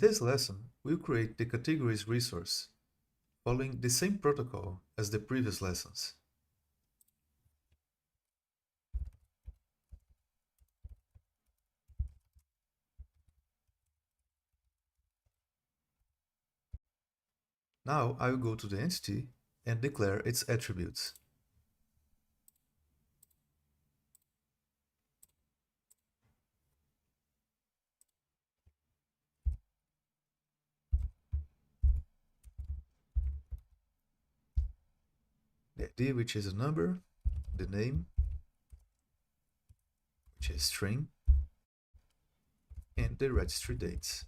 this lesson, we'll create the categories resource, following the same protocol as the previous lessons. Now I will go to the entity and declare its attributes. The ID, which is a number, the name, which is string, and the registry dates.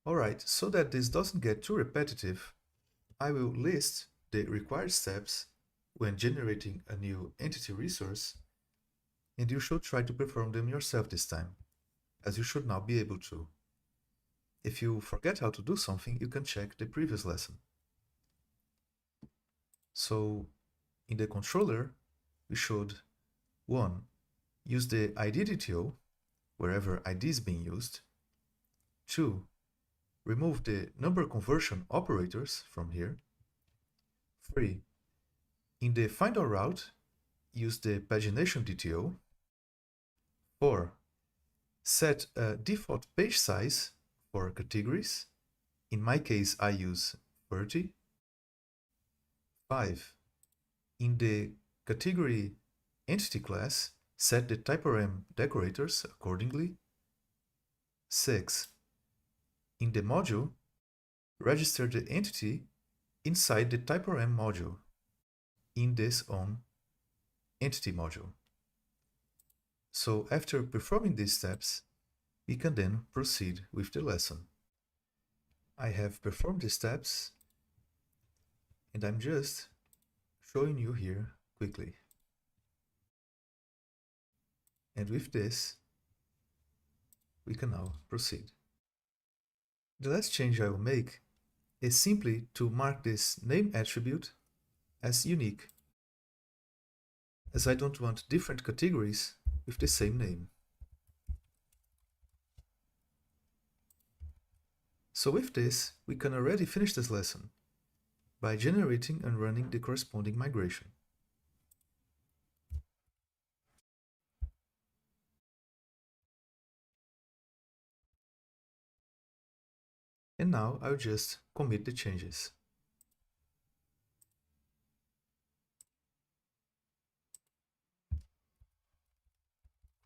Alright, so that this doesn't get too repetitive, I will list the required steps when generating a new entity resource, and you should try to perform them yourself this time, as you should now be able to. If you forget how to do something, you can check the previous lesson. So, in the controller, we should 1. Use the ID DTO wherever ID is being used. 2. Remove the number conversion operators from here. 3. In the find all route, use the pagination DTO. 4. Set a default page size for categories. In my case, I use 30. 5. In the category entity class, set the typorem decorators accordingly. 6. In the module, register the entity inside the typorem module in this onEntity module. So after performing these steps, we can then proceed with the lesson. I have performed the steps, and I'm just showing you here quickly. And with this, we can now proceed. The last change I will make is simply to mark this name attribute as unique, as I don't want different categories with the same name. So with this, we can already finish this lesson by generating and running the corresponding migration. And now I'll just commit the changes.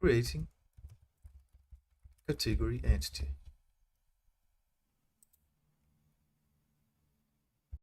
Creating category entity.